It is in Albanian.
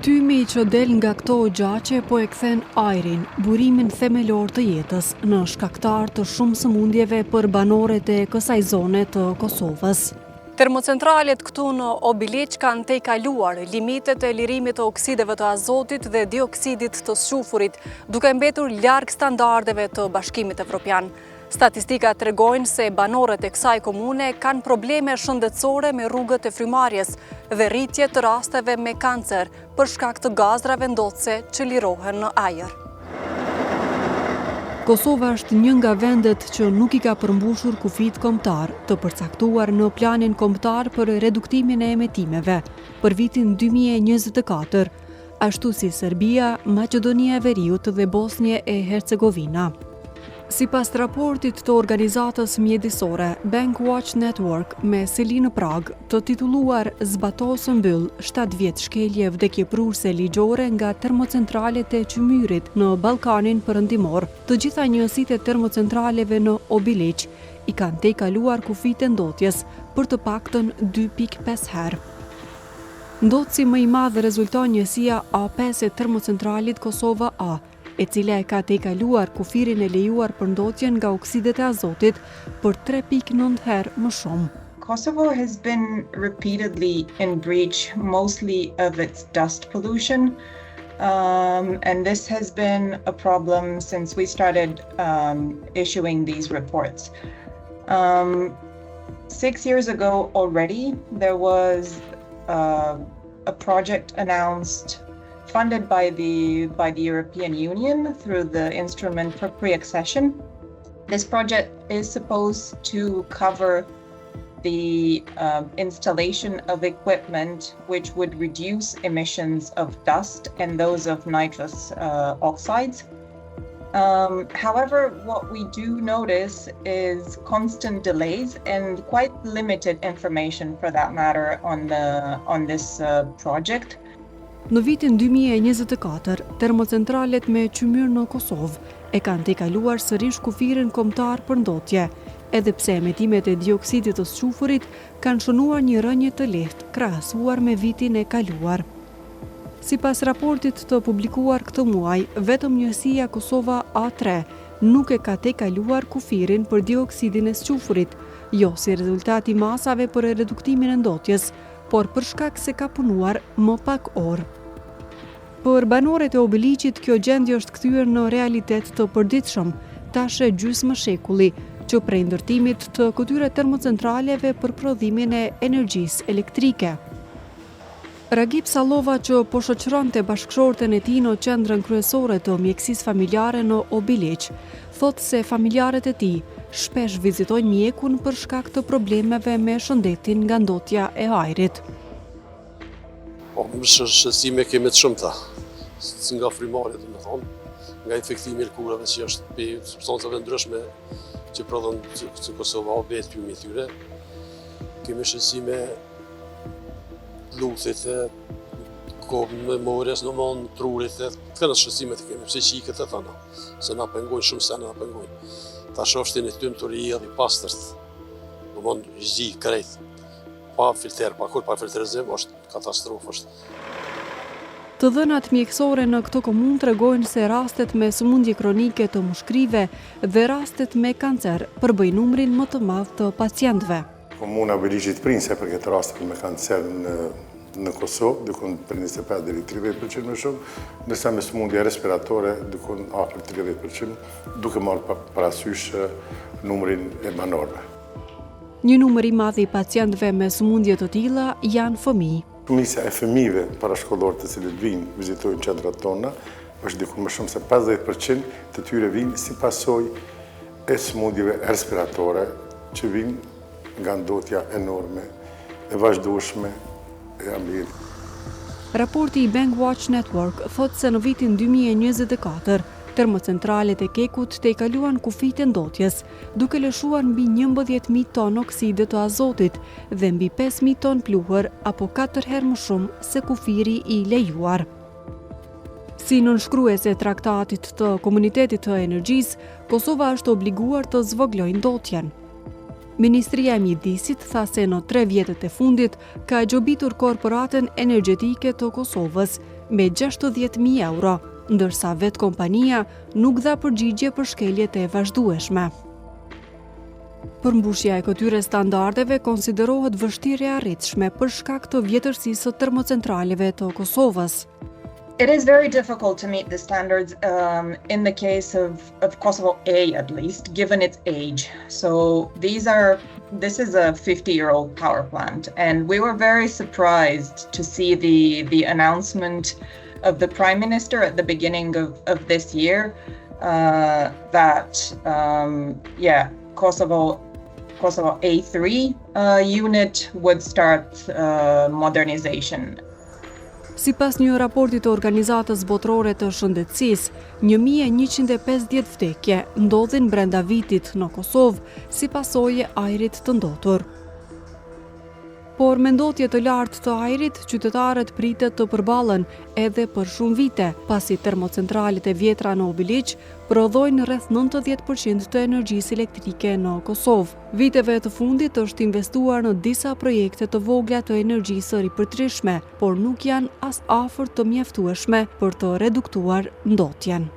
Tymi që del nga këto gjaqe po e kthen ajrin, burimin themelor të jetës, në shkaktar të shumë sëmundjeve për banorët e kësaj zone të Kosovës. Termocentralet këtu në Obiliq kanë tejkaluar limitet e lirimit të oksideve të azotit dhe dioksidit të shufurit, duke mbetur larg standardeve të Bashkimit Evropian. Statistikat tregojnë se banorët e kësaj komune kanë probleme shëndetësore me rrugët e frymarrjes dhe rritje të rasteve me kancer për shkak të gazrave ndotëse që lirohen në ajër. Kosova është një nga vendet që nuk i ka përmbushur kufit kombëtar të përcaktuar në planin kombëtar për reduktimin e emetimeve për vitin 2024, ashtu si Serbia, Maqedonia e Veriut dhe Bosnje e Hercegovina. Sipas raportit të organizatës mjedisore Bankwatch Network me seli në Prag, të titulluar "Zbato së mbyll 7 vjet shkelje vdekjeprurse ligjore nga termocentralet e Qymyrit në Ballkanin Perëndimor", të gjitha njësitë e termocentraleve në Obiliq i kanë tejkaluar kufit e ndotjes për të paktën 2.5 herë. Ndotësi më i madh rezulton njësia A5 e termocentralit Kosova A, e cila e ka tejkaluar kufirin e lejuar për ndotjen nga oksidet e azotit për 3.9 herë më shumë. Kosovo has been repeatedly in breach mostly of its dust pollution, and this has been a problem since we started issuing these reports. 6 years ago already, there was a project announced funded by the European Union through the Instrument for Pre-Accession. This project is supposed to cover the installation of equipment which would reduce emissions of dust and those of nitrous oxides. However, what we do notice is constant delays and quite limited information for that matter on this project. Në vitin 2024, termocentralet me Qymyr në Kosovë e kanë tejkaluar sërish kufirin kombëtar për ndotje, edhe pse emetimet e dioksidit të shufurit kanë shënuar një rënje të lehtë krahasuar me vitin e kaluar. Sipas raportit të publikuar këtë muaj, vetëm njësia Kosova A3 nuk e ka tejkaluar kufirin për dioksidin e shufurit, jo si rezultat i masave për reduktimin e ndotjes, por për shkak se ka punuar më pak orë. Për banorët e Obiliqit, kjo gjendje është kthyer në realitet të përditshëm, tash e gjysmë shekulli, që prej ndërtimit të këtyre termocentraleve për prodhimin e energjisë elektrike. Ragip Sallova, që po shoqëronte bashkëshorten e tij në qendrën kryesore të mjekësisë familjare në Obiliq, thotë se familjarët e tij shpesh vizitojnë mjekun për shkak të problemeve me shëndetin nga ndotja e ajrit. Shësime kemi të shumta, si nga frymarrja, nga infektimi i lkurave që është pe substancave ndryshme që prodhon që Kosova o betë pymi tyre. Kemi shësime luthit, memores, në mon, trurit, të kënë shësimet kemi, pse qiket e thana, se na pengojnë, shumë se na pengojnë. Ta shofshtin e tymë të rija dhe pastërt, në mon zhi, krejt, pa filter, pa filterizim, është katastrofë është. Të dhënat mjekësore në këto komunë tregojnë se rastet me sëmundje kronike të mushkrive dhe rastet me kancer përbëjnë numrin më të madh të pacientëve. Komuna Obiliqit prind se për këtë rast me kancer në Kosovë, dikon për 25 deri 30% më shumë, ndërsa me sëmundje respiratore dikon afër 30%, duke marrë parasysh numrin e banorëve. Një numër i madh i pacientëve me sëmundje të tilla janë fëmijë. Shumica e fëmijëve parashkollor të cilët vinë vizitojnë qendrat tona, është diku më shumë se 50% të tyre vinë si pasojë e sëmundjeve respiratore që vinë nga ndotja enorme e vazhdueshme e ambientit. Raporti i Bankwatch Network thotë se në vitin 2024 termocentralet e Kekut tejkaluan kufit e ndotjes, duke lëshuar mbi 11.000 ton okside të azotit dhe mbi 5.000 ton pluhur, apo 4 herë më shumë se kufiri i lejuar. Si nënshkruese e traktatit të Komunitetit të Energjisë, Kosova është obliguar të zvogëlojë ndotjen. Ministria e Mjedisit tha se në 3 vjetët e fundit ka gjobitur korporatën energjetike të Kosovës me 60.000 euro, ndërsa vetë kompania nuk dha përgjigje për shkeljet e vazhdueshme. Përmbushja e këtyre standardeve konsiderohet vështirë e arritshme për shkak të vjetërsisë së termocentraleve të Kosovës. It is very difficult to meet the standards in the case of Kosovo A, at least, given its age. So this is a 50-year-old power plant, and we were very surprised to see the announcement of the Prime Minister at the beginning of this year that Kosovo A3 unit would start modernization. Sipas një raporti të Organizatës Botërore të Shëndetësisë, 1150 vdekje ndodhin brenda vitit në Kosovë si pasojë e ajrit të ndotur. Por me ndotje të lartë të ajrit, qytetarët pritet të përballen edhe për shumë vite, pasi termocentralet e vjetra në Obiliq prodhojnë rreth 90% të energjisë elektrike në Kosovë. Viteve të fundit është investuar në disa projekte të vogla të energjisë së ripërtërishme, por nuk janë as afër të mjaftueshme për të reduktuar ndotjen.